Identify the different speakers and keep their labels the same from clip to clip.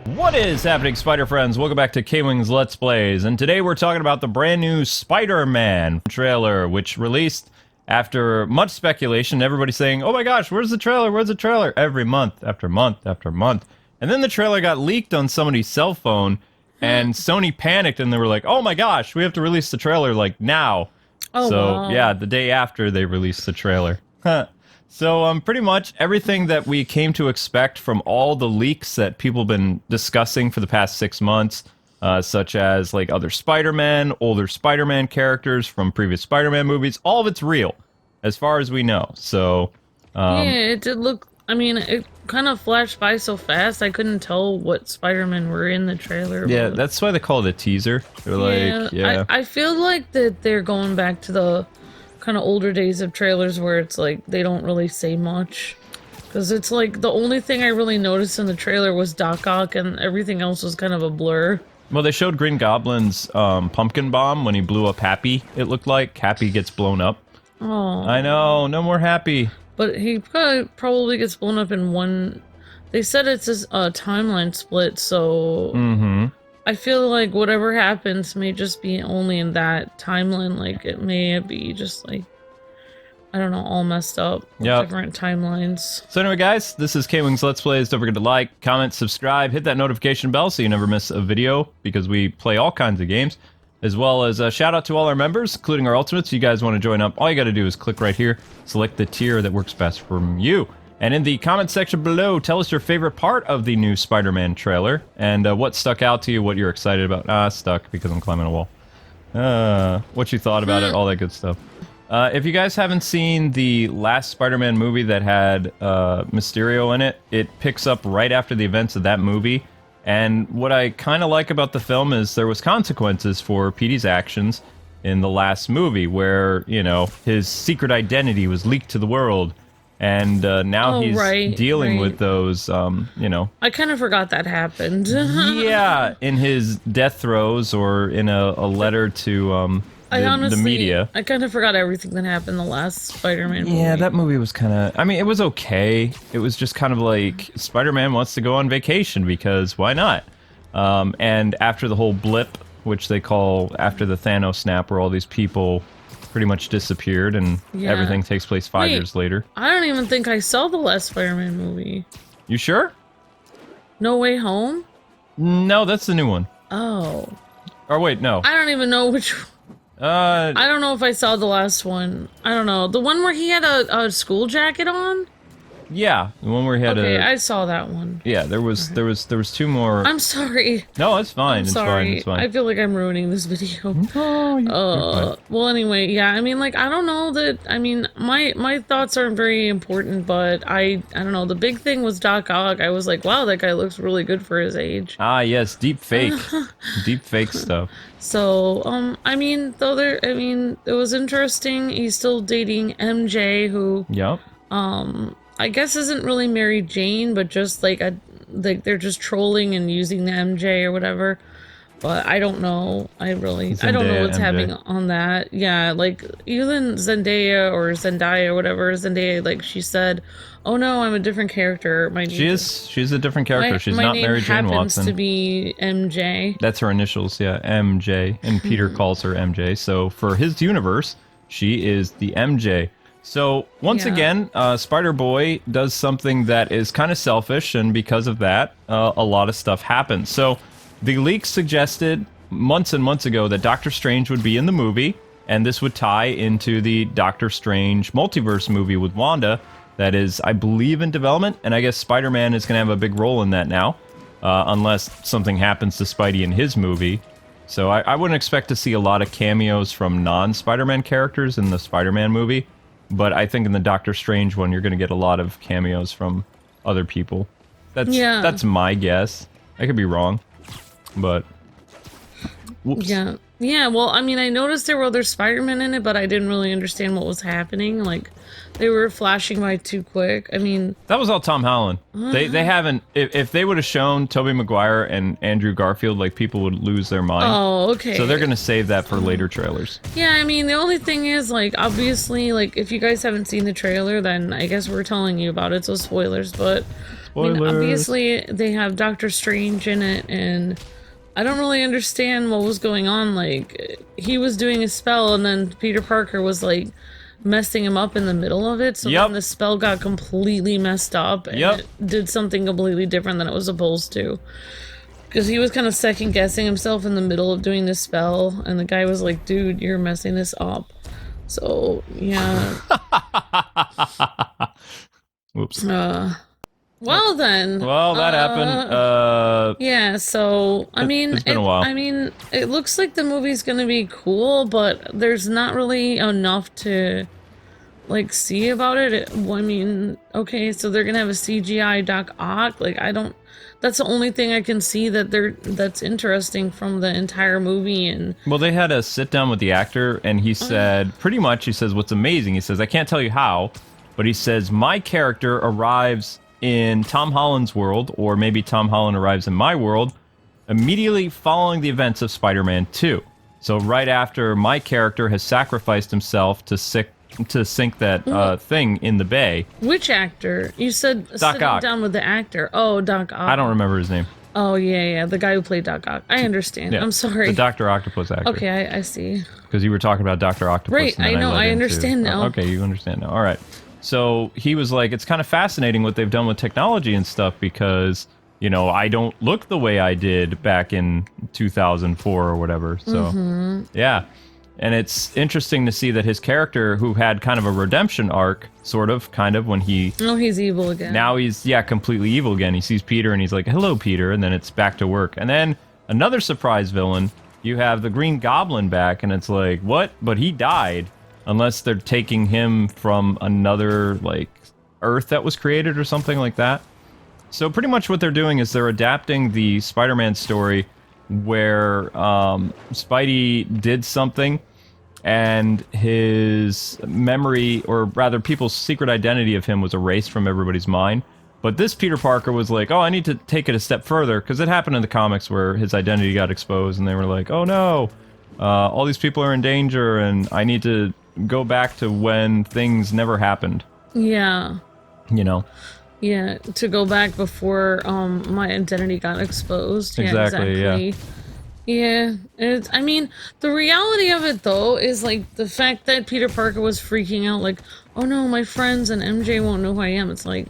Speaker 1: What is happening, Spider Friends? Welcome back to Kwingsletsplays, and today we're talking about the brand new Spider-Man trailer, which released after much speculation. Everybody saying, "Oh my gosh, where's the trailer? Where's the trailer?" Every month after month after month, and then the trailer got leaked on somebody's cell phone, and Sony panicked, and they were like, "Oh my gosh, we have to release the trailer like now."
Speaker 2: Oh,
Speaker 1: so
Speaker 2: wow.
Speaker 1: yeah, the day after they released the trailer. So pretty much everything that we came to expect from all the leaks that people have been discussing for the past 6 months, such as like other Spider-Man, older Spider-Man characters from previous Spider-Man movies, all of it's real, as far as we know. So
Speaker 2: yeah, it did look. I mean, it kind of flashed by so fast. I couldn't tell what Spider-Man were in the trailer.
Speaker 1: yeah,
Speaker 2: but
Speaker 1: that's why they call it a teaser. They're like, yeah,
Speaker 2: I feel like that they're going back to the kind of older days of trailers where it's like they don't really say much. Because it's like the only thing I really noticed in the trailer was Doc Ock, and everything else was kind of a blur.
Speaker 1: Well, they showed Green Goblin's pumpkin bomb when he blew up Happy. It looked like Happy gets blown up.
Speaker 2: Oh,
Speaker 1: I know, no more Happy.
Speaker 2: but he probably gets blown up in one. They said it's a timeline split, so I feel like whatever happens may just be only in that timeline. Like, it may be just like, I don't know, all messed up.
Speaker 1: Yep.
Speaker 2: Different timelines.
Speaker 1: So anyway, guys, this is Kwingsletsplays. Don't forget to like, comment, subscribe, hit that notification bell so you never miss a video, because we play all kinds of games, as well as a shout out to all our members, including our ultimates. If you guys want to join up, all you got to do is click right here, select the tier that works best for you. And in the comment section below, tell us your favorite part of the new Spider-Man trailer, and what stuck out to you, what you're excited about. Stuck because I'm climbing a wall. What you thought about it, all that good stuff. If you guys haven't seen the last Spider-Man movie that had Mysterio in it, it picks up right after the events of that movie. And what I kind of like about the film is there was consequences for Petey's actions in the last movie, where, you know, his secret identity was leaked to the world. And now he's dealing with those, you know.
Speaker 2: I kind of forgot that happened.
Speaker 1: Yeah, in his death throes, or in a letter to the media.
Speaker 2: I kind of forgot everything that happened in the last Spider-Man movie.
Speaker 1: Yeah, that movie was kind of... I mean, it was okay. It was just kind of like, Spider-Man wants to go on vacation, because why not? And after the whole blip, which they call after the Thanos snap, where all these people pretty much disappeared, and everything takes place 5 years later.
Speaker 2: I don't even think I saw the last Spider-Man movie.
Speaker 1: You sure?
Speaker 2: No Way Home?
Speaker 1: No, that's the new one.
Speaker 2: Oh.
Speaker 1: Or wait, no.
Speaker 2: I don't even know which... I don't know if I saw the last one. I don't know. The one where he had a school jacket on?
Speaker 1: Yeah, the one where he had
Speaker 2: Okay, I saw that one.
Speaker 1: Yeah, there was two more.
Speaker 2: I'm sorry.
Speaker 1: No, it's fine.
Speaker 2: I'm
Speaker 1: it's
Speaker 2: sorry.
Speaker 1: fine. It's fine.
Speaker 2: I feel like I'm ruining this video.
Speaker 1: Oh, you're fine.
Speaker 2: Well, anyway, yeah. I mean, like, I don't know that. I mean, my thoughts aren't very important, but I don't know. The big thing was Doc Ock. I was like, wow, that guy looks really good for his age.
Speaker 1: Ah, yes, deep fake, deep fake stuff.
Speaker 2: So, I mean, it was interesting. He's still dating MJ, who,
Speaker 1: Yep.
Speaker 2: I guess isn't really Mary Jane, but just like they're just trolling and using the MJ or whatever. But I don't know. I don't know what's happening on that. Yeah, like even Zendaya or whatever, Zendaya, like she said, "Oh no, I'm a different character."
Speaker 1: She's a different character. She's not Mary Jane Watson.
Speaker 2: My name happens to be MJ.
Speaker 1: That's her initials, yeah, MJ, and Peter calls her MJ. So for his universe, she is the MJ. So, once again, Spider-Boy does something that is kind of selfish, and because of that, a lot of stuff happens. So, the leaks suggested months and months ago that Doctor Strange would be in the movie, and this would tie into the Doctor Strange Multiverse movie with Wanda that is, I believe, in development, and I guess Spider-Man is going to have a big role in that now, unless something happens to Spidey in his movie. So, I wouldn't expect to see a lot of cameos from non-Spider-Man characters in the Spider-Man movie. But I think in the Doctor Strange one, you're going to get a lot of cameos from other people. That's my guess. I could be wrong, but whoops.
Speaker 2: Yeah. Well, I mean, I noticed there were other Spider-Men in it, but I didn't really understand what was happening. Like, they were flashing by too quick. I mean,
Speaker 1: that was all Tom Holland. They haven't. If they would have shown Toby Maguire and Andrew Garfield, like, people would lose their mind.
Speaker 2: Oh, okay.
Speaker 1: So they're gonna save that for later trailers.
Speaker 2: Yeah, I mean, the only thing is, like, obviously, like, if you guys haven't seen the trailer, then I guess we're telling you about it, so spoilers. But obviously they have Doctor Strange in it, and I don't really understand what was going on. Like, he was doing a spell, and then Peter Parker was like messing him up in the middle of it, so then the spell got completely messed up, and it did something completely different than it was supposed to. Because he was kind of second guessing himself in the middle of doing this spell, and the guy was like, dude, you're messing this up. So, yeah.
Speaker 1: Whoops.
Speaker 2: Well then.
Speaker 1: Well, that happened.
Speaker 2: Yeah, so, I mean,
Speaker 1: it's been a while.
Speaker 2: I mean, it looks like the movie's gonna be cool, but there's not really enough to, like, see about it. I mean, okay, so they're gonna have a CGI Doc Ock. Like, that's the only thing I can see that's interesting from the entire movie. And
Speaker 1: well, they had a sit down with the actor, and he said, pretty much, he says, what's amazing, he says, I can't tell you how, but he says, my character arrives in Tom Holland's world, or maybe Tom Holland arrives in my world, immediately following the events of Spider-Man 2. So right after my character has sacrificed himself to sink that thing in the bay.
Speaker 2: Which actor? You said
Speaker 1: Doc Ock.
Speaker 2: Down with the actor. Oh, Doc Ock.
Speaker 1: I don't remember his name.
Speaker 2: Oh, yeah, the guy who played Doc Ock. I understand.
Speaker 1: Yeah,
Speaker 2: I'm sorry.
Speaker 1: the Dr. Octopus actor.
Speaker 2: Okay, I see.
Speaker 1: Because you were talking about Dr. Octopus.
Speaker 2: Right,
Speaker 1: and then
Speaker 2: I know, I
Speaker 1: led
Speaker 2: understand
Speaker 1: into,
Speaker 2: now.
Speaker 1: Okay, you understand now. All right. So he was like, it's kind of fascinating what they've done with technology and stuff because, you know, I don't look the way I did back in 2004 or whatever. So, yeah. And it's interesting to see that his character, who had kind of a redemption arc, kind of, when he...
Speaker 2: Oh, he's evil again.
Speaker 1: Now he's, completely evil again. He sees Peter and he's like, hello, Peter, and then it's back to work. And then another surprise villain, you have the Green Goblin back, and it's like, what? But he died, unless they're taking him from another, like, Earth that was created or something like that. So pretty much what they're doing is they're adapting the Spider-Man story where Spidey did something and his memory, or rather people's secret identity of him, was erased from everybody's mind. But this Peter Parker was like, oh, I need to take it a step further, because it happened in the comics where his identity got exposed and they were like, oh no, all these people are in danger and I need to go back to when things never happened.
Speaker 2: Yeah.
Speaker 1: You know?
Speaker 2: Yeah, to go back before my identity got exposed.
Speaker 1: Exactly, yeah.
Speaker 2: Yeah, I mean, the reality of it, though, is, like, the fact that Peter Parker was freaking out, like, oh no, my friends and MJ won't know who I am. It's like,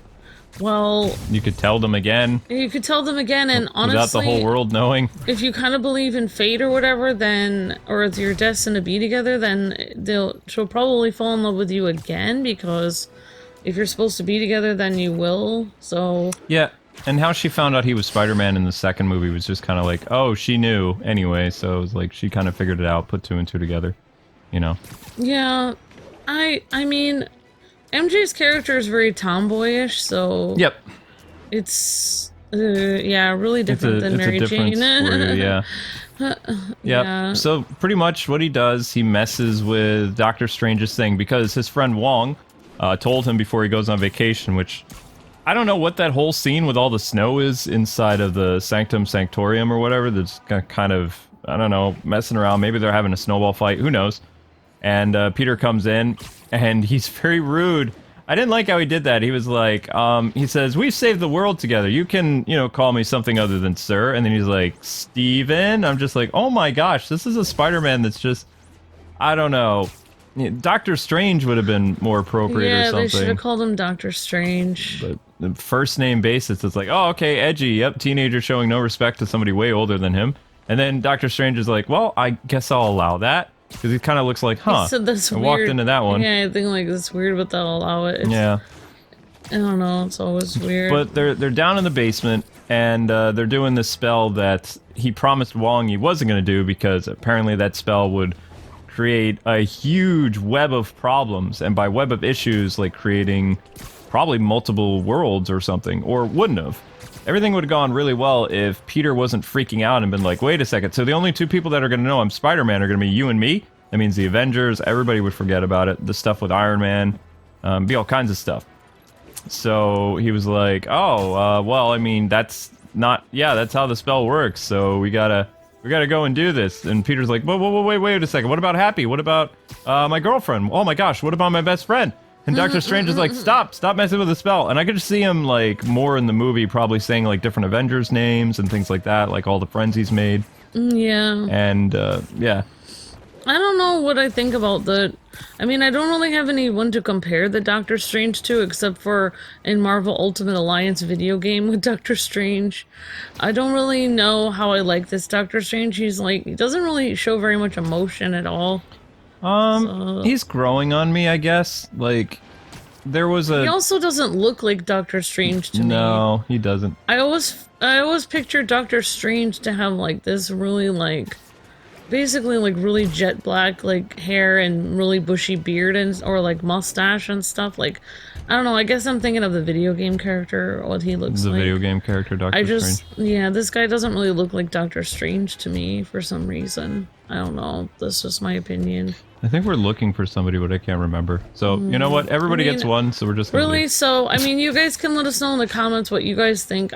Speaker 2: well...
Speaker 1: You could tell them again.
Speaker 2: You could tell them again, and honestly...
Speaker 1: Without the whole world knowing.
Speaker 2: If you kind of believe in fate or whatever, then... Or if you're destined to be together, then she'll probably fall in love with you again, because... If you're supposed to be together, then you will, so...
Speaker 1: Yeah, and how she found out he was Spider-Man in the second movie was just kind of like, oh, she knew anyway, so it was like, she kind of figured it out, put two and two together, you know?
Speaker 2: Yeah, I mean, MJ's character is very tomboyish, so...
Speaker 1: Yep.
Speaker 2: It's, yeah, really different than Mary Jane.
Speaker 1: Yeah. Yeah, so pretty much what he does, he messes with Doctor Strange's thing, because his friend Wong... told him before he goes on vacation, which I don't know what that whole scene with all the snow is inside of the Sanctum Sanctorium or whatever. That's kind of, I don't know, messing around. Maybe they're having a snowball fight. Who knows? And Peter comes in, and he's very rude. I didn't like how he did that. He was like, he says, we've saved the world together. You can, you know, call me something other than sir. And then he's like, Steven? I'm just like, oh my gosh, this is a Spider-Man that's just, I don't know. Doctor Strange would have been more appropriate or something.
Speaker 2: Yeah, they should have called him Doctor Strange.
Speaker 1: But the first name basis, it's like, oh, okay, edgy. Yep, teenager showing no respect to somebody way older than him. And then Doctor Strange is like, well, I guess I'll allow that. Because he kind of looks like, huh.
Speaker 2: So that's
Speaker 1: I
Speaker 2: weird.
Speaker 1: walked into that one.
Speaker 2: Yeah, I think like that's weird, but they'll allow it.
Speaker 1: Yeah.
Speaker 2: I don't know, it's always weird.
Speaker 1: But they're down in the basement, and they're doing this spell that he promised Wong he wasn't going to do, because apparently that spell would create a huge web of problems, and by web of issues, like creating probably multiple worlds or something, or wouldn't have. Everything would have gone really well if Peter wasn't freaking out and been like, wait a second, so the only two people that are going to know I'm Spider-Man are going to be you and me? That means the Avengers, everybody would forget about it, the stuff with Iron Man, be all kinds of stuff. So he was like, oh, well, I mean, that's not, yeah, that's how the spell works, so we gotta go and do this. And Peter's like, wait a second. What about Happy? What about my girlfriend? Oh my gosh, what about my best friend? And Doctor Strange is like, stop messing with the spell. And I could just see him, like, more in the movie, probably saying, like, different Avengers names and things like that, like all the friends he's made.
Speaker 2: Yeah.
Speaker 1: And, yeah.
Speaker 2: I don't know what I think about the... I mean, I don't really have anyone to compare the Doctor Strange to, except for in Marvel Ultimate Alliance video game with Doctor Strange. I don't really know how I like this Doctor Strange. He's like, he doesn't really show very much emotion at all.
Speaker 1: He's growing on me, I guess. Like, there was a...
Speaker 2: He also doesn't look like Doctor Strange to me.
Speaker 1: No, he doesn't.
Speaker 2: I always pictured Doctor Strange to have, like, this really, like... basically, like, really jet black, like, hair and really bushy beard and or like mustache and stuff. Like, I don't know. I guess I'm thinking of the video game character, what he looks like.
Speaker 1: The video game character, Doctor Strange.
Speaker 2: Yeah, this guy doesn't really look like Doctor Strange to me for some reason. I don't know. That's just my opinion.
Speaker 1: I think we're looking for somebody, but I can't remember. So, you know what? Everybody gets one, so we're just gonna
Speaker 2: really. So, I mean, you guys can let us know in the comments what you guys think.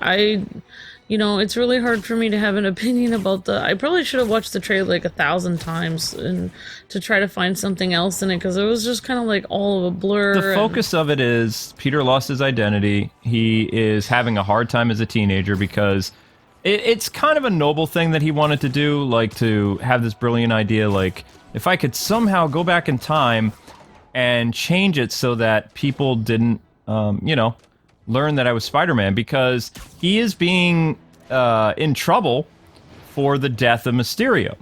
Speaker 2: You know, it's really hard for me to have an opinion about I probably should have watched the trailer like 1,000 times and to try to find something else in it, because it was just kind of like all of a blur.
Speaker 1: The focus of it is Peter lost his identity. He is having a hard time as a teenager because it's kind of a noble thing that he wanted to do, like to have this brilliant idea, like, if I could somehow go back in time and change it so that people didn't, you know, learn that I was Spider-Man, because he is being in trouble for the death of Mysterio.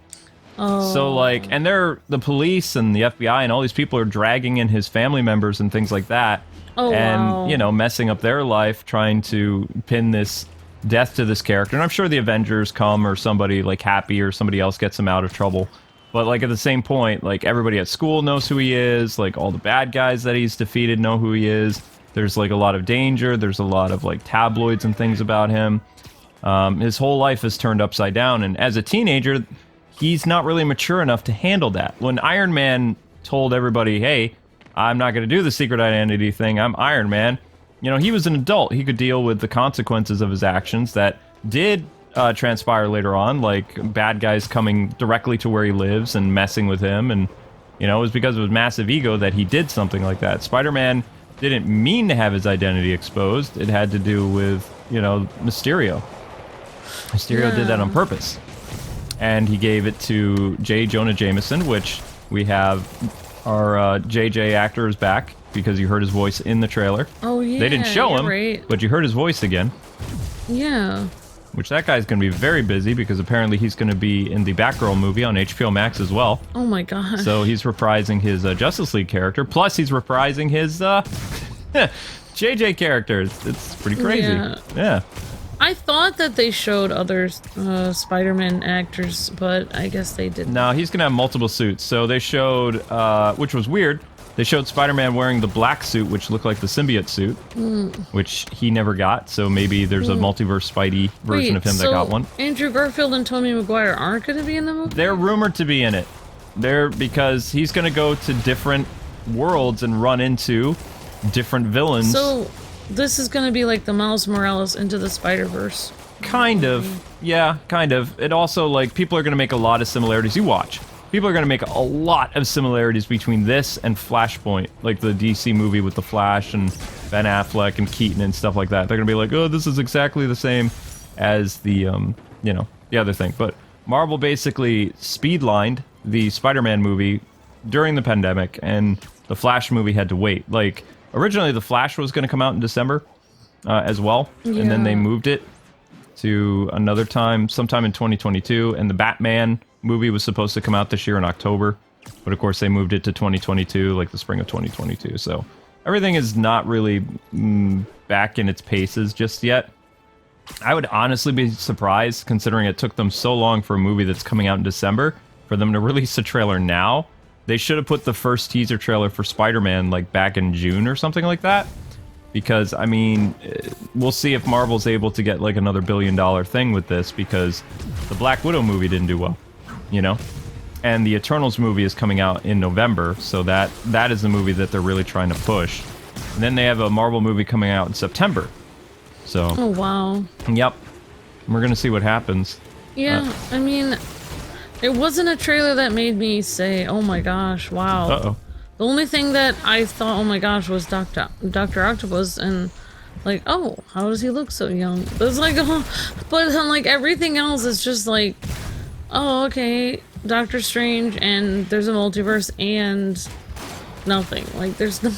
Speaker 2: Oh.
Speaker 1: So, like, and the police and the FBI and all these people are dragging in his family members and things like that.
Speaker 2: Oh,
Speaker 1: and,
Speaker 2: wow.
Speaker 1: you know, messing up their life, trying to pin this death to this character. And I'm sure the Avengers come, or somebody, like, Happy or somebody else gets him out of trouble. But, like, at the same point, like, everybody at school knows who he is. Like, all the bad guys that he's defeated know who he is. There's, like, a lot of danger. There's a lot of, like, tabloids and things about him. His whole life is turned upside down. And as a teenager, he's not really mature enough to handle that. When Iron Man told everybody, hey, I'm not going to do the secret identity thing, I'm Iron Man, you know, he was an adult. He could deal with the consequences of his actions that did transpire later on, like bad guys coming directly to where he lives and messing with him. And, you know, it was because of his massive ego that he did something like that. Spider-Man didn't mean to have his identity exposed. It had to do with, you know, Mysterio. Mysterio did that on purpose. And he gave it to J. Jonah Jameson, which we have our JJ actor is back, because you heard his voice in the trailer.
Speaker 2: Oh, yeah.
Speaker 1: They didn't show him,
Speaker 2: right.
Speaker 1: but you heard his voice again.
Speaker 2: Yeah.
Speaker 1: Which that guy's going to be very busy, because apparently he's going to be in the Batgirl movie on HBO Max as well.
Speaker 2: Oh my god.
Speaker 1: So he's reprising his Justice League character, plus he's reprising his JJ characters. It's pretty crazy. Yeah.
Speaker 2: I thought that they showed other Spider-Man actors, but I guess they didn't.
Speaker 1: No, he's going to have multiple suits. So they showed, which was weird, they showed Spider-Man wearing the black suit, which looked like the symbiote suit, which he never got. So maybe there's a multiverse Spidey version of him that got one.
Speaker 2: Andrew Garfield and Toby Maguire aren't going to be in the movie?
Speaker 1: They're rumored to be in it. Because he's going to go to different worlds and run into different villains.
Speaker 2: So this is going to be like the Miles Morales Into the Spider-Verse.
Speaker 1: Kind of. Yeah, kind of. It also, like, people are going to make a lot of similarities. You watch. People are going to make a lot of similarities between this and Flashpoint, like the DC movie with the Flash and Ben Affleck and Keaton and stuff like that. They're going to be like, oh, this is exactly the same as the, you know, the other thing. But Marvel basically speedlined the Spider-Man movie during the pandemic, and the Flash movie had to wait. Like, originally the Flash was going to come out in December as well, and then they moved it to another time, sometime in 2022, and the Batman movie was supposed to come out this year in October, but of course they moved it to 2022, like the spring of 2022. So everything is not really back in its paces just yet. I would honestly be surprised, considering it took them so long for a movie that's coming out in December, for them to release a trailer now. They should have put the first teaser trailer for Spider-Man like back in June or something like that. Because, I mean, we'll see if Marvel's able to get like another $1 billion thing with this, because the Black Widow movie didn't do well, you know? And the Eternals movie is coming out in November, so that is the movie that they're really trying to push. And then they have a Marvel movie coming out in September. So.
Speaker 2: Oh, wow.
Speaker 1: Yep. We're going to see what happens.
Speaker 2: Yeah, I mean, it wasn't a trailer that made me say, oh my gosh, wow.
Speaker 1: Uh-oh.
Speaker 2: The only thing that I thought, oh my gosh, was Dr. Octopus, and like, oh, how does he look so young? It's like, oh, but like everything else is just like, oh, okay, Doctor Strange, and there's a multiverse, and nothing. Like, there's no,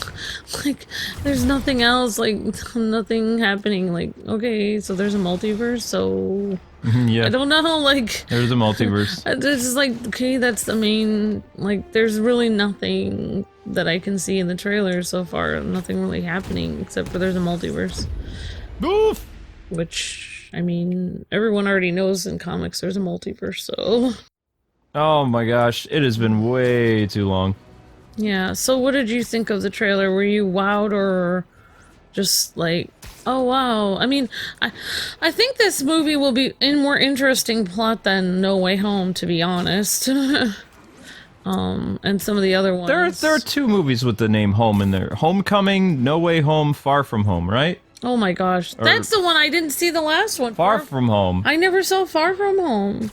Speaker 2: like, there's nothing else, like, nothing happening. Like, okay, so there's a multiverse, so
Speaker 1: yeah,
Speaker 2: I don't know, like,
Speaker 1: there's a multiverse.
Speaker 2: It's just like, okay, that's the main, like, there's really nothing that I can see in the trailer so far. Nothing really happening except for there's a multiverse.
Speaker 1: Oof.
Speaker 2: Which, I mean, everyone already knows in comics there's a multiverse, so.
Speaker 1: Oh my gosh, it has been way too long.
Speaker 2: Yeah, so what did you think of the trailer? Were you wowed or just like, oh wow? I mean, I think this movie will be a more interesting plot than No Way Home, to be honest. And some of the other ones.
Speaker 1: There are 2 movies with the name Home in there. Homecoming, No Way Home, Far From Home, right?
Speaker 2: Oh my gosh, that's the one. I didn't see the last one.
Speaker 1: Far From Home.
Speaker 2: I never saw Far From Home.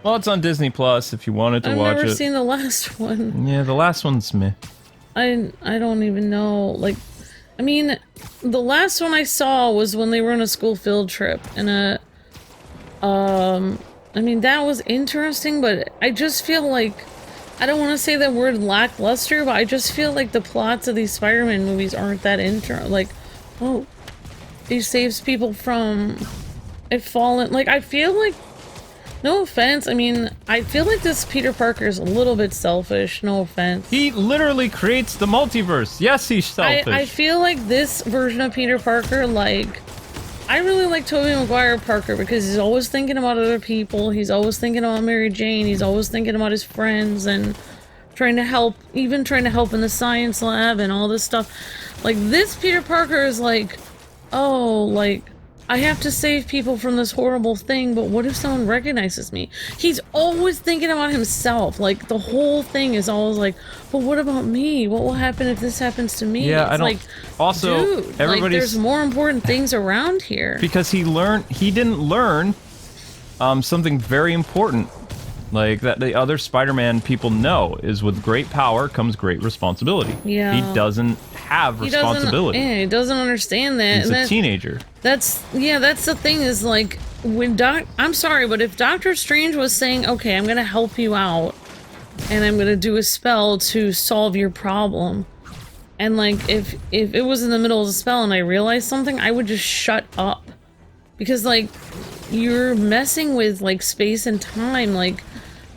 Speaker 1: Well, it's on Disney Plus if you wanted to watch it.
Speaker 2: I've never seen the last one.
Speaker 1: Yeah, the last one's meh.
Speaker 2: I don't even know. Like, I mean, the last one I saw was when they were on a school field trip, and I mean, that was interesting, but I just feel like, I don't want to say that word lackluster, but I just feel like the plots of these Spider-Man movies aren't that like, oh, he saves people from a fallen, like, I feel like, no offense, I mean, I feel like this Peter Parker is a little bit selfish, no offense.
Speaker 1: He literally creates the multiverse. Yes, he's selfish.
Speaker 2: I feel like this version of Peter Parker, like, I really like Toby Maguire Parker because he's always thinking about other people, he's always thinking about Mary Jane, he's always thinking about his friends and trying to help, even trying to help in the science lab and all this stuff. Like, this Peter Parker is like, oh, like, I have to save people from this horrible thing, but what if someone recognizes me? He's always thinking about himself. Like, the whole thing is always like, but what about me? What will happen if this happens to me?
Speaker 1: Yeah,
Speaker 2: it's
Speaker 1: I don't...
Speaker 2: like,
Speaker 1: also,
Speaker 2: dude, like, there's more important things around here.
Speaker 1: Because he didn't learn something very important. Like, that the other Spider-Man people know is with great power comes great responsibility.
Speaker 2: Yeah.
Speaker 1: He doesn't have responsibility.
Speaker 2: He doesn't understand that.
Speaker 1: He's a teenager.
Speaker 2: That's the thing is, like, when I'm sorry, but if Doctor Strange was saying, okay, I'm gonna help you out, and I'm gonna do a spell to solve your problem, and, like, if it was in the middle of the spell and I realized something, I would just shut up. Because, like, you're messing with, like, space and time, like,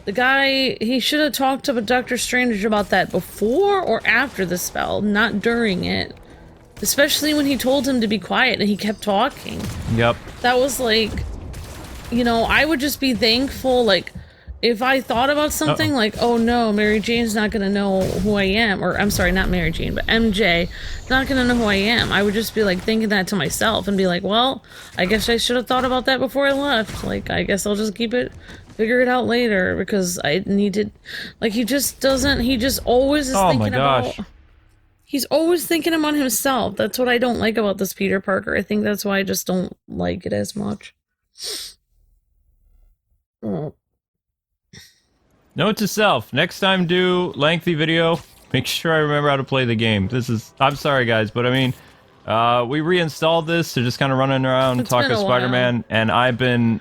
Speaker 2: the guy, he should have talked to Doctor Strange about that before or after the spell, not during it. Especially when he told him to be quiet and he kept talking.
Speaker 1: Yep.
Speaker 2: That was like, you know, I would just be thankful, like, if I thought about something like, oh no, Mary Jane's not gonna know who I am, or I'm sorry, not Mary Jane, but MJ, not gonna know who I am, I would just be like thinking that to myself and be like, well, I guess I should have thought about that before I left. Like, I guess I'll just figure it out later because I needed, like, he just always is thinking about, he's always thinking about himself. That's what I don't like about this Peter Parker. I think that's why I just don't like it as much. Oh.
Speaker 1: Note to self, next time do lengthy video, make sure I remember how to play the game. I'm sorry guys, but I mean, we reinstalled this to just kind of running around and talk to Spider-Man, and I've been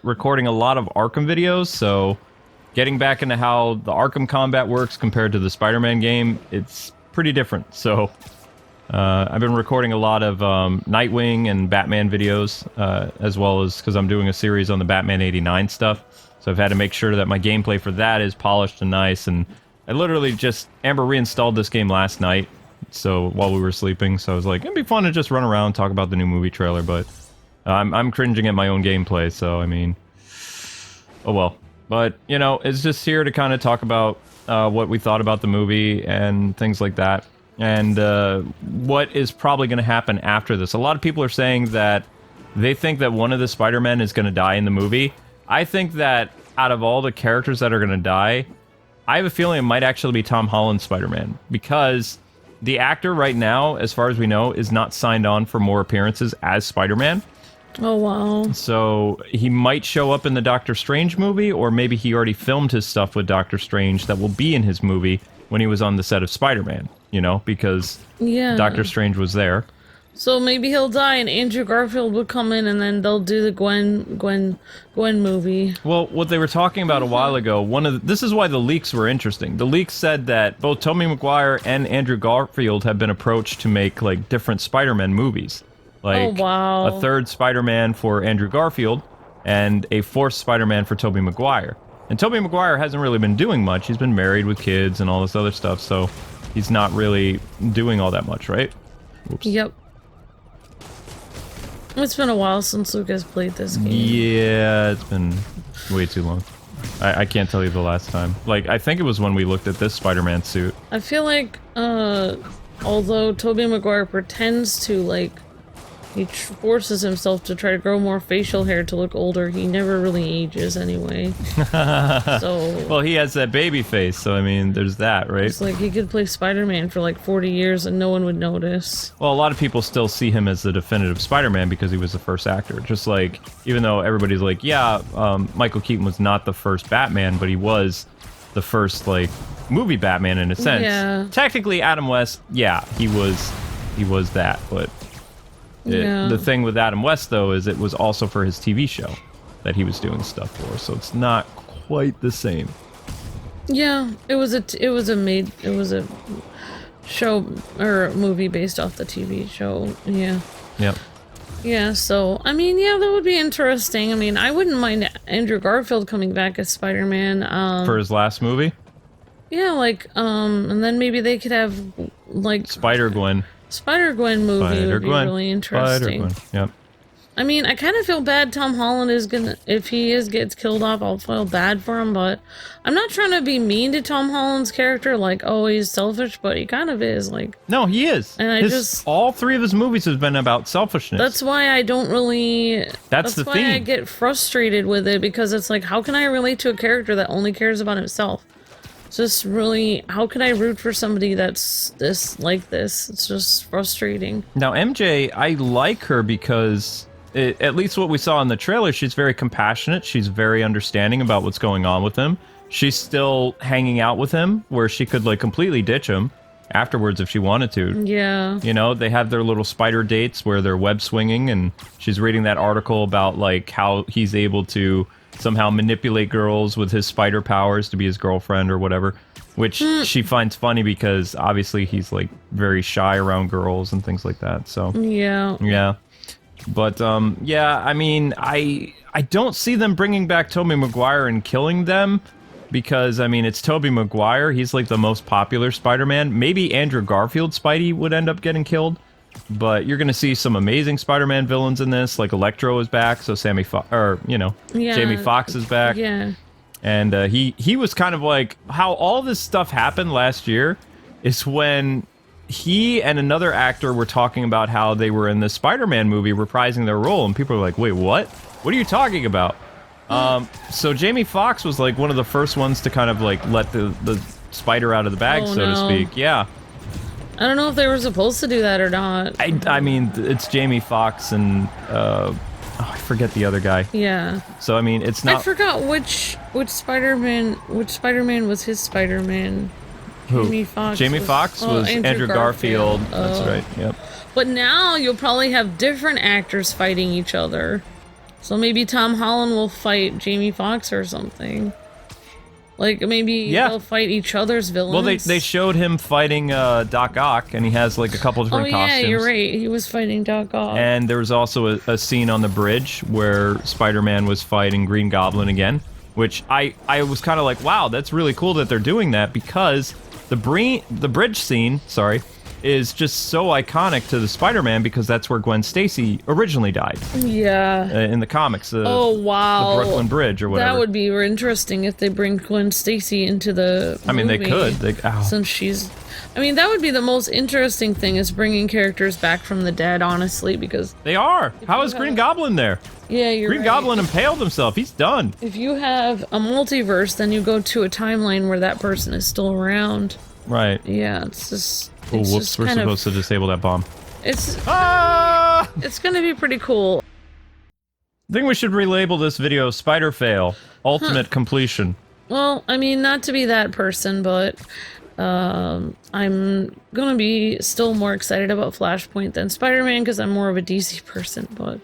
Speaker 1: recording a lot of Arkham videos, so getting back into how the Arkham combat works compared to the Spider-Man game, it's pretty different. So I've been recording a lot of Nightwing and Batman videos, as well as because I'm doing a series on the Batman 89 stuff. So I've had to make sure that my gameplay for that is polished and nice, and I literally just, Amber reinstalled this game last night, so while we were sleeping, so I was like, it'd be fun to just run around, talk about the new movie trailer, but I'm cringing at my own gameplay, so I mean, oh well. But, you know, it's just here to kind of talk about what we thought about the movie and things like that, and what is probably going to happen after this. A lot of people are saying that they think that one of the Spider-Men is going to die in the movie. I think that out of all the characters that are going to die, I have a feeling it might actually be Tom Holland Spider-Man, because the actor right now, as far as we know, is not signed on for more appearances as Spider-Man.
Speaker 2: Oh, wow.
Speaker 1: So he might show up in the Doctor Strange movie, or maybe he already filmed his stuff with Doctor Strange that will be in his movie when he was on the set of Spider-Man, you know, because Doctor Strange was there.
Speaker 2: So maybe he'll die and Andrew Garfield will come in and then they'll do the Gwen movie.
Speaker 1: Well, what they were talking about a while ago, this is why the leaks were interesting. The leaks said that both Tobey Maguire and Andrew Garfield have been approached to make, like, different Spider-Man movies. Like, a third Spider-Man for Andrew Garfield and a fourth Spider-Man for Tobey Maguire. And Tobey Maguire hasn't really been doing much. He's been married with kids and all this other stuff, so he's not really doing all that much, right? Oops.
Speaker 2: Yep. It's been a while since Lucas played this game.
Speaker 1: Yeah, it's been way too long. I can't tell you the last time. Like, I think it was when we looked at this Spider-Man suit.
Speaker 2: I feel like, although Tobey Maguire pretends to, like, he forces himself to try to grow more facial hair to look older, he never really ages anyway. So...
Speaker 1: Well, he has that baby face, so I mean, there's that, right?
Speaker 2: It's like he could play Spider-Man for like 40 years and no one would notice.
Speaker 1: Well, a lot of people still see him as the definitive Spider-Man because he was the first actor. Just like, even though everybody's like, yeah, Michael Keaton was not the first Batman, but he was the first, like, movie Batman in a sense.
Speaker 2: Yeah.
Speaker 1: Technically, Adam West, yeah, he was that, but... The thing with Adam West, though, is it was also for his TV show that he was doing stuff for, so it's not quite the same.
Speaker 2: Yeah, it was a show or a movie based off the TV show. Yeah.
Speaker 1: Yep.
Speaker 2: Yeah, so I mean, yeah, that would be interesting. I mean, I wouldn't mind Andrew Garfield coming back as Spider-Man.
Speaker 1: For his last movie?
Speaker 2: Yeah, like, and then maybe they could have, like...
Speaker 1: Spider-Gwen.
Speaker 2: Spider-Gwen movie would be really interesting.
Speaker 1: Spider-Gwen, yep.
Speaker 2: I mean, I kind of feel bad Tom Holland is gonna... If he gets killed off, I'll feel bad for him, but... I'm not trying to be mean to Tom Holland's character, like, oh, he's selfish, but he kind of is, like...
Speaker 1: No, he is.
Speaker 2: And
Speaker 1: all three of his movies have been about selfishness.
Speaker 2: That's why I don't really...
Speaker 1: That's the thing.
Speaker 2: I get frustrated with it, because it's like, how can I relate to a character that only cares about himself? Just really, how can I root for somebody that's like this? It's just frustrating.
Speaker 1: Now, MJ, I like her because, at least what we saw in the trailer, she's very compassionate. She's very understanding about what's going on with him. She's still hanging out with him, where she could, like, completely ditch him afterwards if she wanted to.
Speaker 2: Yeah.
Speaker 1: You know, they have their little spider dates where they're web swinging, and she's reading that article about, like, how he's able to somehow manipulate girls with his spider powers to be his girlfriend or whatever, which she finds funny because obviously he's, like, very shy around girls and things like that. So yeah, but yeah, I mean, I don't see them bringing back Tobey Maguire and killing them, because I mean, it's Tobey Maguire. He's like the most popular Spider-Man. Maybe Andrew Garfield Spidey would end up getting killed. But you're gonna see some amazing Spider-Man villains in this, like Electro is back, so Jamie Foxx is back.
Speaker 2: Yeah.
Speaker 1: And he was kind of like, how all this stuff happened last year is when he and another actor were talking about how they were in the Spider-Man movie reprising their role, and people were like, wait, what? What are you talking about? So Jamie Foxx was like one of the first ones to kind of like let the spider out of the bag, so to speak. Yeah.
Speaker 2: I don't know if they were supposed to do that or not.
Speaker 1: I mean, it's Jamie Foxx and I forget the other guy.
Speaker 2: Yeah.
Speaker 1: So I mean, it's not.
Speaker 2: I forgot which Spider-Man was his Spider-Man.
Speaker 1: Who?
Speaker 2: Jamie Foxx
Speaker 1: was Andrew Garfield. That's right. Yep.
Speaker 2: But now you'll probably have different actors fighting each other. So maybe Tom Holland will fight Jamie Foxx or something. Like, maybe they'll fight each other's villains.
Speaker 1: Well, they showed him fighting Doc Ock, and he has, like, a couple different costumes.
Speaker 2: Oh, yeah, you're right. He was fighting Doc Ock.
Speaker 1: And there was also a scene on the bridge where Spider-Man was fighting Green Goblin again, which I was kind of like, wow, that's really cool that they're doing that, because the bridge scene, is just so iconic to the Spider-Man, because that's where Gwen Stacy originally died.
Speaker 2: Yeah.
Speaker 1: In the comics.
Speaker 2: Oh, wow.
Speaker 1: The Brooklyn Bridge or whatever.
Speaker 2: That would be interesting if they bring Gwen Stacy into the movie.
Speaker 1: I mean, they could.
Speaker 2: Since she's... I mean, that would be the most interesting thing, is bringing characters back from the dead, honestly, because...
Speaker 1: They are! How is Green Goblin there?
Speaker 2: Yeah, you're
Speaker 1: Green Goblin impaled himself. He's done.
Speaker 2: If you have a multiverse, then you go to a timeline where that person is still around.
Speaker 1: Right.
Speaker 2: Yeah, it's just...
Speaker 1: Oh, whoops, we're supposed to disable that bomb.
Speaker 2: It's gonna be pretty cool.
Speaker 1: I think we should relabel this video Spider Fail, Ultimate Completion.
Speaker 2: Well, I mean, not to be that person, but I'm gonna be still more excited about Flashpoint than Spider-Man because I'm more of a DC person, but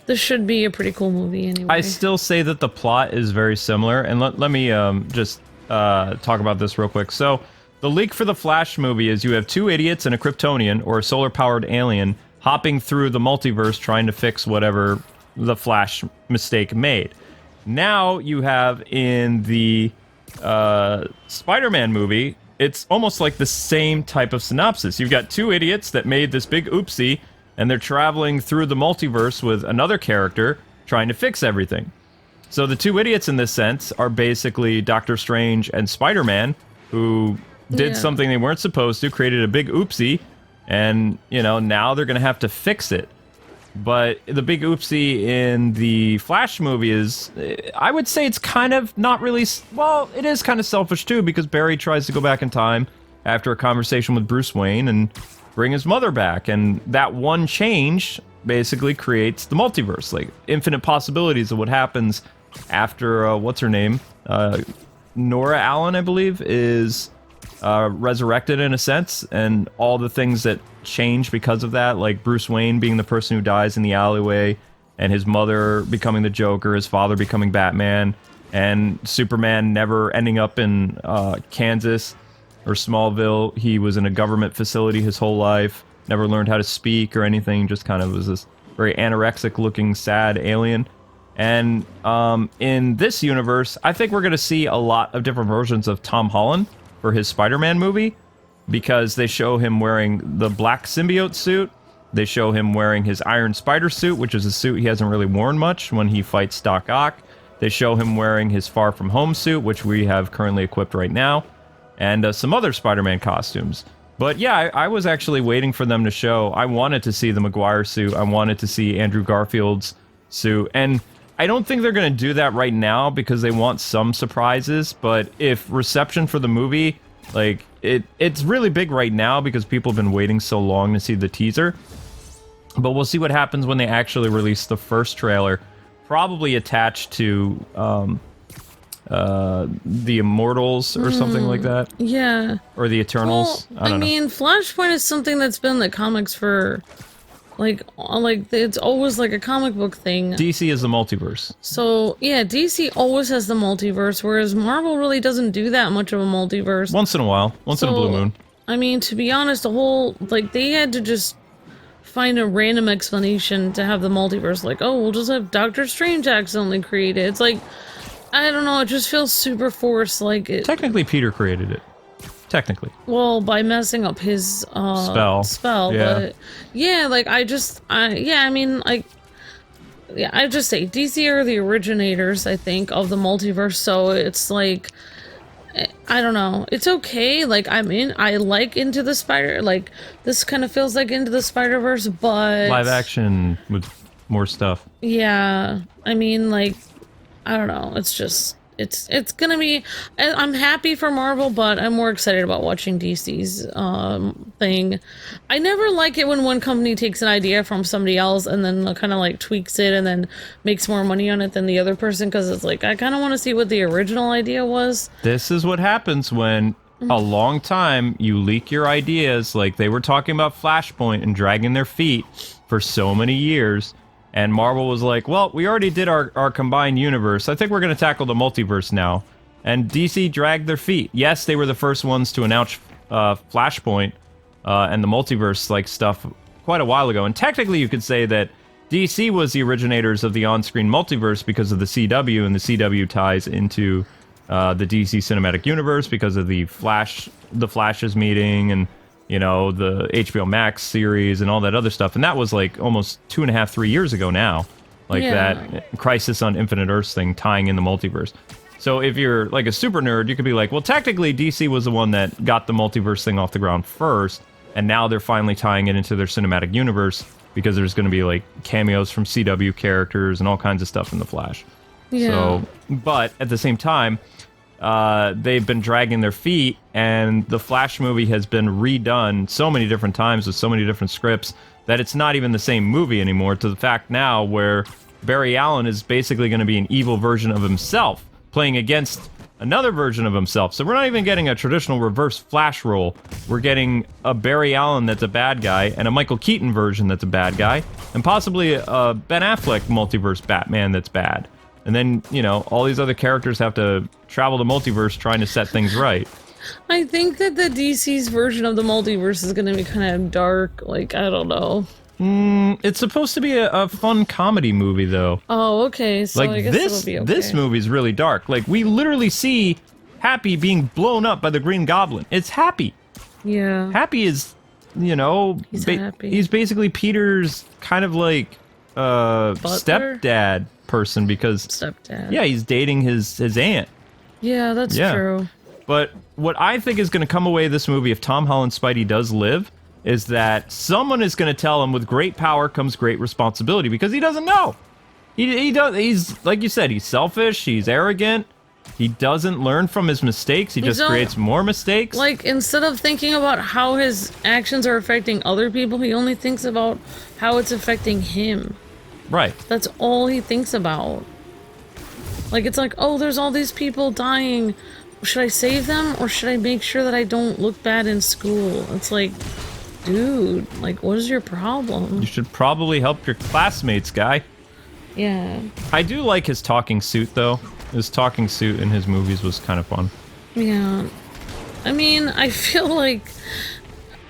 Speaker 2: this should be a pretty cool movie anyway.
Speaker 1: I still say that the plot is very similar, and let me just talk about this real quick. So, the leak for the Flash movie is you have two idiots and a Kryptonian, or a solar-powered alien, hopping through the multiverse trying to fix whatever the Flash mistake made. Now you have in the Spider-Man movie, it's almost like the same type of synopsis. You've got two idiots that made this big oopsie, and they're traveling through the multiverse with another character trying to fix everything. So the two idiots in this sense are basically Doctor Strange and Spider-Man, who did something they weren't supposed to, created a big oopsie, and, you know, now they're going to have to fix it. But the big oopsie in the Flash movie is, I would say it's kind of not really, well, it is kind of selfish too, because Barry tries to go back in time after a conversation with Bruce Wayne and bring his mother back, and that one change basically creates the multiverse, like infinite possibilities of what happens after, what's her name? Nora Allen, I believe, is resurrected in a sense, and all the things that change because of that, like Bruce Wayne being the person who dies in the alleyway, and his mother becoming the Joker, his father becoming Batman, and Superman never ending up in Kansas or Smallville. He was in a government facility his whole life, never learned how to speak or anything, just kind of was this very anorexic looking sad alien. And in this universe, I think we're going to see a lot of different versions of Tom Holland for his Spider-Man movie, because they show him wearing the black symbiote suit. They show him wearing his Iron Spider suit, which is a suit he hasn't really worn much when he fights Doc Ock. They show him wearing his Far From Home suit, which we have currently equipped right now, and some other Spider-Man costumes. But yeah, I was actually waiting for them to show. I wanted to see the Maguire suit. I wanted to see Andrew Garfield's suit. And I don't think they're going to do that right now because they want some surprises. But if reception for the movie, like, it's really big right now because people have been waiting so long to see the teaser. But we'll see what happens when they actually release the first trailer, probably attached to the Immortals or something like that.
Speaker 2: Yeah.
Speaker 1: Or the Eternals.
Speaker 2: Well,
Speaker 1: I don't know.
Speaker 2: mean, Flashpoint is something that's been in the comics for, like it's always like a comic book thing.
Speaker 1: DC is the multiverse.
Speaker 2: So, yeah, DC always has the multiverse, whereas Marvel really doesn't do that much of a multiverse.
Speaker 1: Once in a while. Once in a blue moon.
Speaker 2: I mean, to be honest, they had to just find a random explanation to have the multiverse. Like, oh, we'll just have Doctor Strange accidentally created. It's like, I don't know, it just feels super forced, like it...
Speaker 1: Technically, Peter created it. Technically.
Speaker 2: Well, by messing up his, spell,
Speaker 1: yeah.
Speaker 2: But... Yeah, like, I just say, DC are the originators, I think, of the multiverse, so it's like... I don't know. It's okay, like, I like Into the Spider... Like, this kind of feels like Into the Spider-Verse, but...
Speaker 1: Live action with more stuff.
Speaker 2: Yeah, I mean, like... I don't know, it's just, it's gonna be, I'm happy for Marvel, but I'm more excited about watching DC's thing. I never like it when one company takes an idea from somebody else and then kind of like tweaks it and then makes more money on it than the other person, because it's like, I kind of want to see what the original idea was.
Speaker 1: This is what happens when a long time you leak your ideas, like they were talking about Flashpoint and dragging their feet for so many years. And Marvel was like, well, we already did our combined universe. I think we're going to tackle the multiverse now. And DC dragged their feet. Yes, they were the first ones to announce Flashpoint and the multiverse like stuff quite a while ago. And technically you could say that DC was the originators of the on-screen multiverse because of the CW, and the CW ties into the DC cinematic universe because of the Flash's meeting and, you know, the HBO Max series and all that other stuff. And that was like almost 2.5, 3 years ago now. Like that Crisis on Infinite Earths thing tying in the multiverse. So if you're like a super nerd, you could be like, well, technically DC was the one that got the multiverse thing off the ground first. And now they're finally tying it into their cinematic universe because there's going to be like cameos from CW characters and all kinds of stuff in The Flash.
Speaker 2: Yeah.
Speaker 1: So, but at the same time, they've been dragging their feet, and the Flash movie has been redone so many different times with so many different scripts that it's not even the same movie anymore, to the fact now where Barry Allen is basically going to be an evil version of himself, playing against another version of himself. So we're not even getting a traditional reverse Flash role. We're getting a Barry Allen that's a bad guy, and a Michael Keaton version that's a bad guy, and possibly a Ben Affleck multiverse Batman that's bad. And then, you know, all these other characters have to travel the multiverse trying to set things right.
Speaker 2: I think that the DC's version of the multiverse is going to be kind of dark. Like, I don't know.
Speaker 1: It's supposed to be a fun comedy movie, though.
Speaker 2: Oh, okay. So
Speaker 1: like
Speaker 2: I guess it'll be okay.
Speaker 1: This movie is really dark. Like, we literally see Happy being blown up by the Green Goblin. It's Happy.
Speaker 2: Yeah.
Speaker 1: Happy is, you know, he's basically Peter's kind of like stepdad person because yeah, he's dating his aunt.
Speaker 2: Yeah, that's true.
Speaker 1: But what I think is going to come away this movie if Tom Holland Spidey does live is that someone is going to tell him with great power comes great responsibility because he doesn't know. He's like you said, he's selfish, he's arrogant. He doesn't learn from his mistakes. He just creates more mistakes.
Speaker 2: Like, instead of thinking about how his actions are affecting other people, he only thinks about how it's affecting him.
Speaker 1: Right.
Speaker 2: That's all he thinks about. Like, it's like, oh, there's all these people dying. Should I save them, or should I make sure that I don't look bad in school? It's like, dude, like, what is your problem?
Speaker 1: You should probably help your classmates, guy.
Speaker 2: Yeah.
Speaker 1: I do like his talking suit, though. His talking suit in his movies was kind of fun.
Speaker 2: Yeah. I mean, I feel like,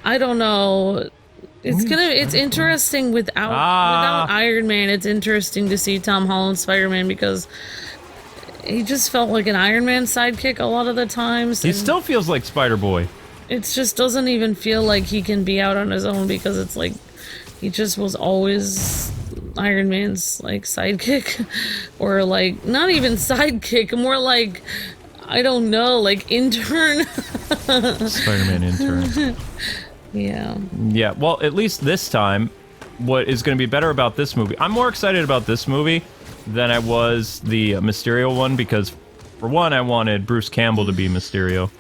Speaker 2: I don't know. It's interesting without Iron Man. It's interesting to see Tom Holland Spider-Man because he just felt like an Iron Man sidekick a lot of the times.
Speaker 1: He still feels like Spider-Boy.
Speaker 2: It just doesn't even feel like he can be out on his own because it's like he just was always Iron Man's like sidekick, or like not even sidekick, more like, I don't know, like intern.
Speaker 1: Spider-Man intern.
Speaker 2: Yeah.
Speaker 1: Yeah, well, at least this time, what is going to be better about this movie, I'm more excited about this movie than I was the Mysterio one, because for one, I wanted Bruce Campbell to be Mysterio.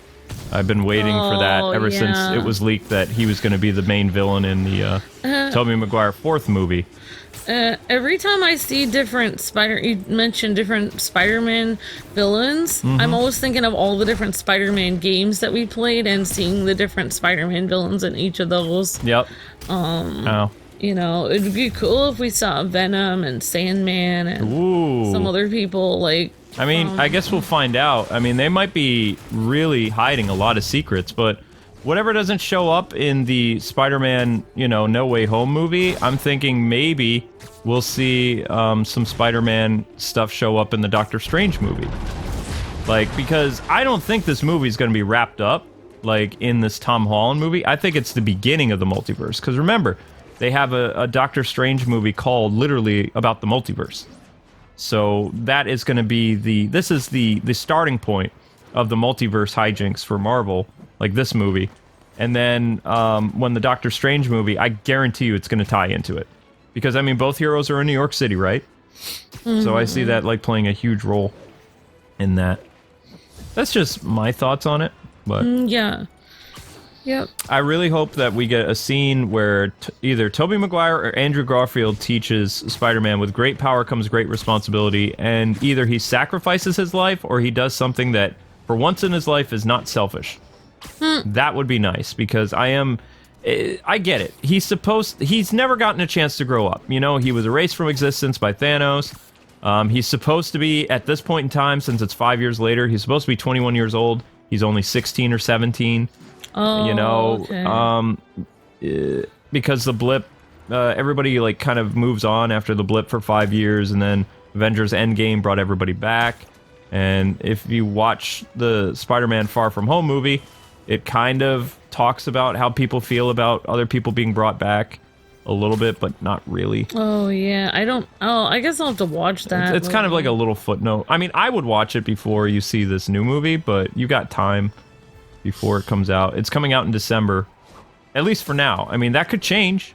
Speaker 1: I've been waiting for that ever since it was leaked that he was going to be the main villain in the Toby Maguire 4th movie.
Speaker 2: Every time I see you mentioned different Spider-Man villains, I'm always thinking of all the different Spider-Man games that we played and seeing the different Spider-Man villains in each of those.
Speaker 1: Yep.
Speaker 2: You know, it'd be cool if we saw Venom and Sandman and some other people, like...
Speaker 1: I mean, I guess we'll find out. I mean, they might be really hiding a lot of secrets, but whatever doesn't show up in the Spider-Man, you know, No Way Home movie, I'm thinking maybe we'll see some Spider-Man stuff show up in the Doctor Strange movie. Like, because I don't think this movie is going to be wrapped up, like, in this Tom Holland movie. I think it's the beginning of the multiverse. Because remember, they have a Doctor Strange movie called literally about the multiverse. So that is going to be this is the starting point of the multiverse hijinks for Marvel, like this movie. And then when the Doctor Strange movie, I guarantee you it's going to tie into it. Because, I mean, both heroes are in New York City, right? So I see that, like, playing a huge role in that. That's just my thoughts on it, but...
Speaker 2: yeah. Yep.
Speaker 1: I really hope that we get a scene where either Toby Maguire or Andrew Garfield teaches Spider-Man with great power comes great responsibility, and either he sacrifices his life or he does something that, for once in his life, is not selfish. That would be nice, because I get it. He's never gotten a chance to grow up. You know, he was erased from existence by Thanos. He's supposed to be, at this point in time, since it's 5 years later, he's supposed to be 21 years old. He's only 16 or 17.
Speaker 2: Oh,
Speaker 1: you know,
Speaker 2: okay.
Speaker 1: Because the blip, everybody, like, kind of moves on after the blip for 5 years, and then Avengers Endgame brought everybody back. And if you watch the Spider-Man Far From Home movie, it kind of talks about how people feel about other people being brought back a little bit, but not really.
Speaker 2: Oh, yeah. I guess I'll have to watch that.
Speaker 1: It's kind of like a little footnote. I mean, I would watch it before you see this new movie, but you got time before it comes out. It's coming out in December, at least for now. I mean, that could change.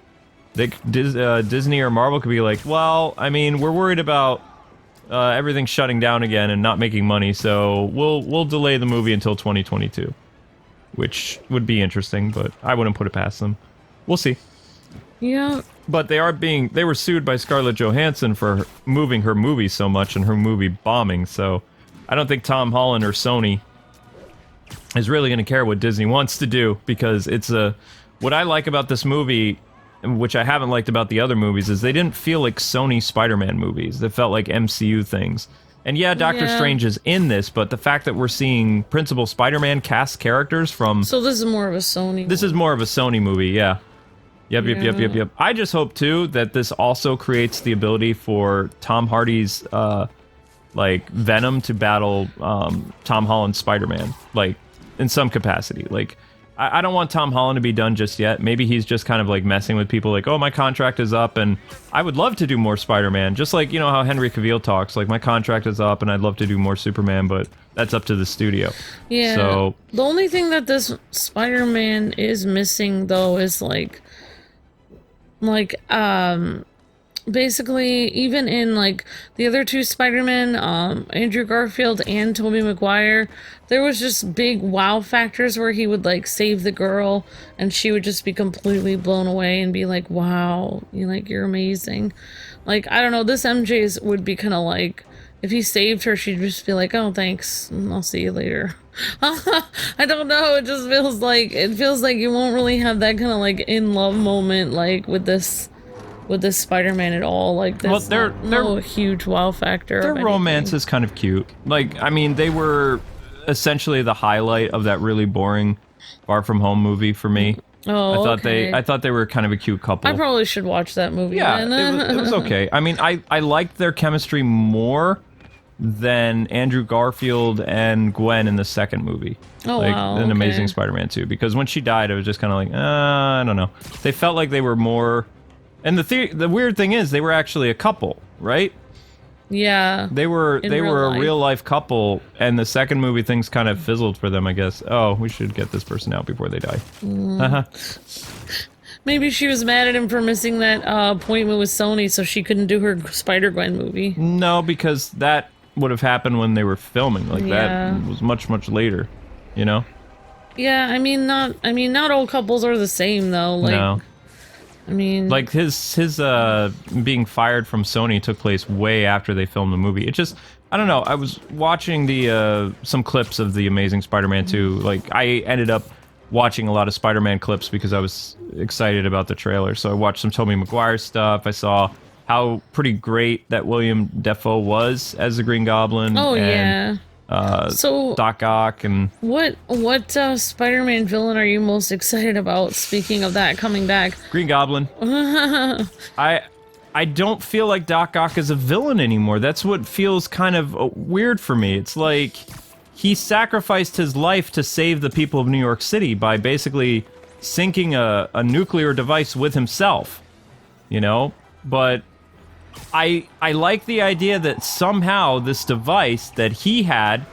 Speaker 1: Disney or Marvel could be like, well, I mean, we're worried about everything shutting down again and not making money, so we'll delay the movie until 2022, which would be interesting, but I wouldn't put it past them. We'll see.
Speaker 2: Yeah.
Speaker 1: But they were sued by Scarlett Johansson for moving her movie so much and her movie bombing, so I don't think Tom Holland or Sony is really going to care what Disney wants to do, because it's what I like about this movie, which I haven't liked about the other movies, is they didn't feel like Sony Spider-Man movies. They felt like MCU things. And yeah, Doctor Strange is in this, but the fact that we're seeing principal Spider-Man cast characters from...
Speaker 2: So this is more of a Sony
Speaker 1: This is more of a Sony movie, yeah. Yep. I just hope, too, that this also creates the ability for Tom Hardy's, like, Venom to battle Tom Holland's Spider-Man, like, in some capacity. Like, I don't want Tom Holland to be done just yet. Maybe he's just kind of like messing with people like, oh, my contract is up and I would love to do more Spider-Man. Just like, you know, how Henry Cavill talks, like, my contract is up and I'd love to do more Superman, but that's up to the studio.
Speaker 2: Yeah.
Speaker 1: So
Speaker 2: the only thing that this Spider-Man is missing, though, is basically, even in, like, the other two Spider-Men, Andrew Garfield and Toby Maguire, there was just big wow factors where he would, like, save the girl, and she would just be completely blown away and be like, wow, you're amazing. Like, I don't know, this MJ's would be kind of like, if he saved her, she'd just be like, oh, thanks, I'll see you later. I don't know, it just feels like you won't really have that kind of, like, in-love moment, like, with this Spider-Man at all. Like, there's no huge wow factor.
Speaker 1: Their romance is kind of cute. Like, I mean, they were essentially the highlight of that really boring Far From Home movie for me.
Speaker 2: Oh,
Speaker 1: I thought they were kind of a cute couple.
Speaker 2: I probably should watch that movie.
Speaker 1: Yeah, it was okay. I mean, I liked their chemistry more than Andrew Garfield and Gwen in the second movie.
Speaker 2: Oh, wow.
Speaker 1: In Amazing Spider-Man 2. Because when she died, it was just kind of like, I don't know. They felt like they were more... And the weird thing is, they were actually a couple, right?
Speaker 2: Yeah.
Speaker 1: They were a real life couple, and the second movie things kind of fizzled for them, I guess. Oh, we should get this person out before they die.
Speaker 2: Maybe she was mad at him for missing that appointment with Sony, so she couldn't do her Spider-Gwen movie.
Speaker 1: No, because that would have happened when they were filming. Like, that was much, much later, you know?
Speaker 2: Yeah, I mean, not all couples are the same, though. Like,
Speaker 1: no.
Speaker 2: I mean...
Speaker 1: Like, his being fired from Sony took place way after they filmed the movie. It just... I don't know. I was watching some clips of The Amazing Spider-Man 2. Like, I ended up watching a lot of Spider-Man clips because I was excited about the trailer. So I watched some Toby Maguire stuff. I saw how pretty great that Willem Dafoe was as the Green Goblin.
Speaker 2: Oh,
Speaker 1: and, so Doc Ock and...
Speaker 2: What Spider-Man villain are you most excited about, speaking of that coming back?
Speaker 1: Green Goblin. I don't feel like Doc Ock is a villain anymore. That's what feels kind of weird for me. It's like he sacrificed his life to save the people of New York City by basically syncing a nuclear device with himself, you know? But I like the idea that somehow this device that he had,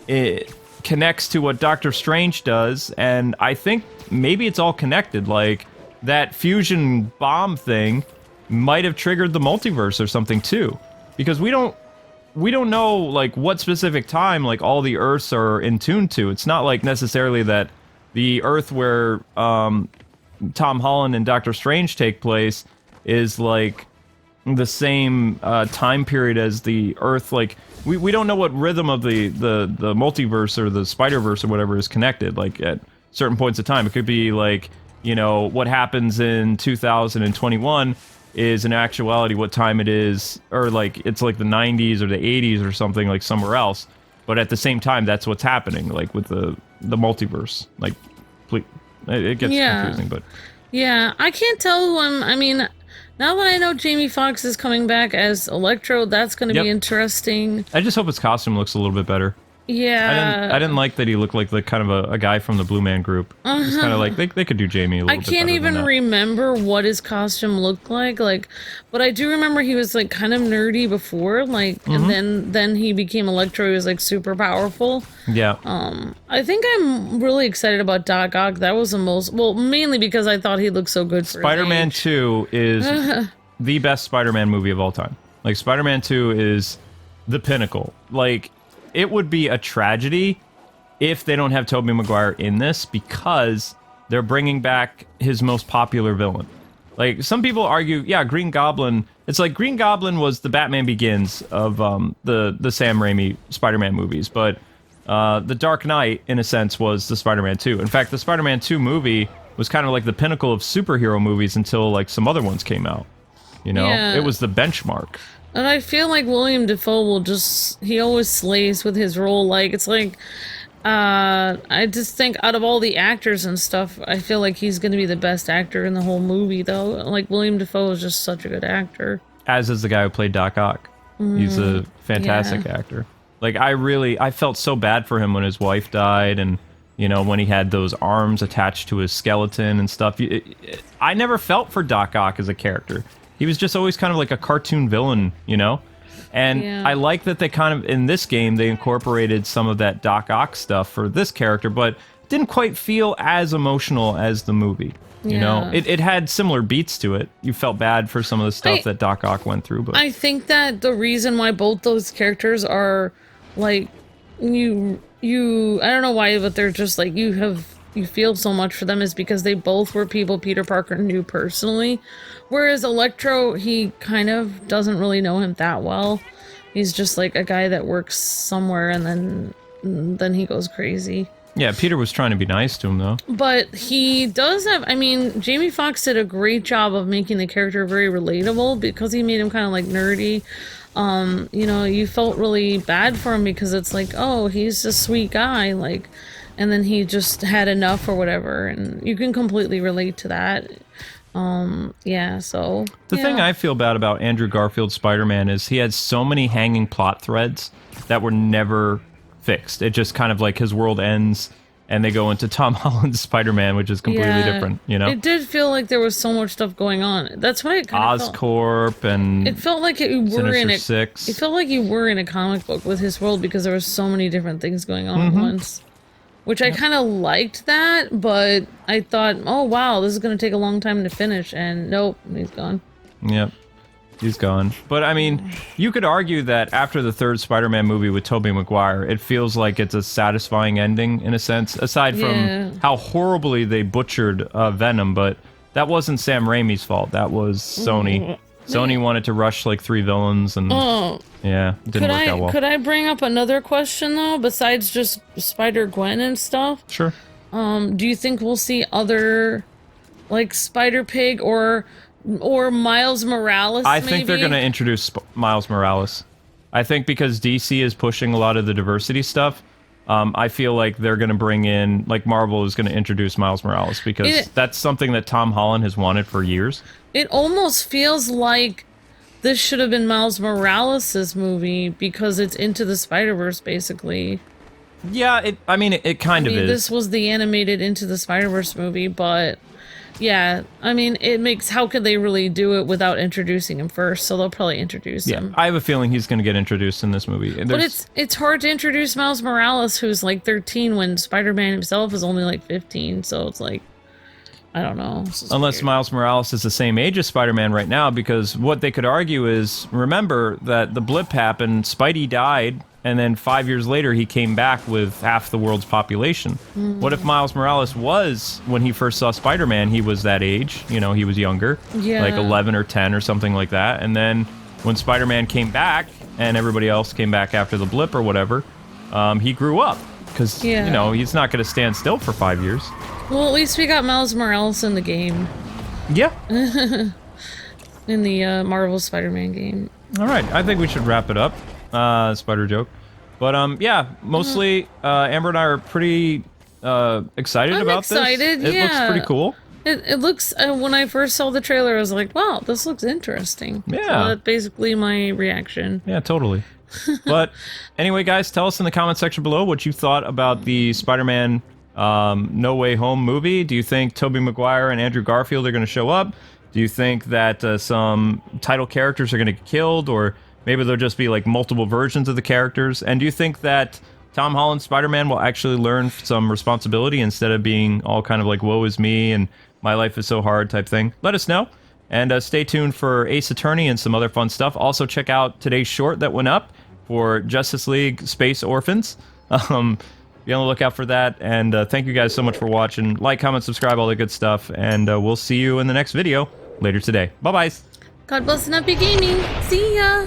Speaker 1: it connects to what Doctor Strange does, and I think maybe it's all connected. Like, that fusion bomb thing might have triggered the multiverse or something too, because we don't know like what specific time like all the Earths are in tune to. It's not like necessarily that the Earth where Tom Holland and Doctor Strange take place is like the same time period as the Earth. Like we don't know what rhythm of the multiverse or the Spider-Verse or whatever is connected, like at certain points of time. It could be like, you know, what happens in 2021 is in actuality what time it is, or like it's like the 90s or the 80s or something, like somewhere else, but at the same time that's what's happening, like with the multiverse. Like it gets confusing, but
Speaker 2: yeah, I can't tell who I mean, now that I know Jamie Foxx is coming back as Electro, that's going to be interesting.
Speaker 1: I just hope his costume looks a little bit better.
Speaker 2: Yeah.
Speaker 1: I didn't like that he looked like the kind of a guy from the Blue Man Group. It's kind of like they could do Jamie a little bit better. I can't even
Speaker 2: remember what his costume looked like, but I do remember he was like kind of nerdy before, like, and then he became Electro. He was like super powerful.
Speaker 1: Yeah.
Speaker 2: I think I'm really excited about Doc Ock. That was the most, well, mainly because I thought he looked so good for
Speaker 1: Spider-Man 2 is the best Spider-Man movie of all time. Like, Spider-Man 2 is the pinnacle. Like, it would be a tragedy if they don't have Tobey Maguire in this, because they're bringing back his most popular villain. Like, some people argue, yeah, Green Goblin... It's like Green Goblin was the Batman Begins of the Sam Raimi Spider-Man movies, but The Dark Knight, in a sense, was the Spider-Man 2. In fact, the Spider-Man 2 movie was kind of like the pinnacle of superhero movies until, like, some other ones came out. You know?
Speaker 2: Yeah.
Speaker 1: It was the benchmark.
Speaker 2: And I feel like Willem Dafoe will he always slays with his role. Like, it's like, I just think out of all the actors and stuff, I feel like he's going to be the best actor in the whole movie, though. Like, Willem Dafoe is just such a good actor.
Speaker 1: As is the guy who played Doc Ock. He's a fantastic actor. Like, I felt so bad for him when his wife died, and, you know, when he had those arms attached to his skeleton and stuff. I never felt for Doc Ock as a character. He was just always kind of like a cartoon villain, you know? And I like that they kind of, in this game, they incorporated some of that Doc Ock stuff for this character, but didn't quite feel as emotional as the movie. You know? It had similar beats to it. You felt bad for some of the stuff that Doc Ock went through, but...
Speaker 2: I think that the reason why both those characters are, like, I don't know why, but they're just, like, you feel so much for them is because they both were people Peter Parker knew personally. Whereas Electro, he kind of doesn't really know him that well. He's just like a guy that works somewhere and then he goes crazy.
Speaker 1: Yeah, Peter was trying to be nice to him, though.
Speaker 2: But he does have, I mean, Jamie Foxx did a great job of making the character very relatable because he made him kind of like nerdy. You know, you felt really bad for him because it's like, oh, he's a sweet guy, like, and then he just had enough or whatever, and you can completely relate to that. Yeah, so...
Speaker 1: The thing I feel bad about Andrew Garfield's Spider-Man is he had so many hanging plot threads that were never fixed. It just kind of like his world ends and they go into Tom Holland's Spider-Man, which is completely different, you know?
Speaker 2: It did feel like there was so much stuff going on. That's why it kind of
Speaker 1: Oscorp and
Speaker 2: it felt like you were in
Speaker 1: Six.
Speaker 2: It felt like you were in a comic book with his world because there were so many different things going on at once. Which I kind of liked that, but I thought, oh wow, this is going to take a long time to finish, and nope, he's gone.
Speaker 1: Yep, he's gone. But I mean, you could argue that after the third Spider-Man movie with Toby Maguire, it feels like it's a satisfying ending, in a sense, aside from how horribly they butchered Venom, but that wasn't Sam Raimi's fault, that was Sony. Sony wanted to rush like 3 villains, and yeah, it didn't work out well.
Speaker 2: Could I bring up another question though, besides just Spider-Gwen and stuff?
Speaker 1: Sure.
Speaker 2: Do you think we'll see other, like Spider-Pig or Miles Morales?
Speaker 1: I think they're going to introduce Miles Morales. I think because DC is pushing a lot of the diversity stuff. I feel like they're going to bring in, like Marvel is going to introduce Miles Morales because that's something that Tom Holland has wanted for years.
Speaker 2: It almost feels like this should have been Miles Morales' movie because it's Into the Spider-Verse, basically.
Speaker 1: Yeah, I mean, it kind of is.
Speaker 2: This was the animated Into the Spider-Verse movie, but yeah, I mean, it makes, how could they really do it without introducing him first? So they'll probably introduce him.
Speaker 1: I have a feeling he's going to get introduced in this movie.
Speaker 2: But it's hard to introduce Miles Morales, who's like 13, when Spider-Man himself is only like 15, so it's like, I don't know.
Speaker 1: Unless weird. Miles Morales is the same age as Spider-Man right now, because what they could argue is, remember that the blip happened, Spidey died, and then 5 years later he came back with half the world's population. What if Miles Morales was, when he first saw Spider-Man, he was that age, you know, he was younger, like 11 or 10 or something like that, and then when Spider-Man came back, and everybody else came back after the blip or whatever, he grew up, because, you know, he's not going to stand still for 5 years.
Speaker 2: Well, at least we got Miles Morales in the game.
Speaker 1: Yeah.
Speaker 2: In the Marvel Spider-Man game.
Speaker 1: All right, I think we should wrap it up. Spider joke. But, yeah, mostly, Amber and I are pretty excited about this. It looks pretty cool.
Speaker 2: It looks, when I first saw the trailer, I was like, wow, this looks interesting.
Speaker 1: Yeah.
Speaker 2: So that's basically my reaction.
Speaker 1: Yeah, totally. But, anyway, guys, tell us in the comment section below what you thought about the Spider-Man No Way Home movie. Do you think Toby Maguire and Andrew Garfield are going to show up? Do you think that some title characters are going to get killed, or maybe there'll just be like multiple versions of the characters? And do you think that Tom Holland Spider-Man will actually learn some responsibility instead of being all kind of like woe is me and my life is so hard type thing? Let us know. And stay tuned for Ace Attorney and some other fun stuff. Also check out today's short that went up for Justice League Space Orphans. Be on the lookout for that, and thank you guys so much for watching. Like, comment, subscribe, all the good stuff, and we'll see you in the next video. later today. Bye-bye.
Speaker 2: God bless and happy gaming. See ya.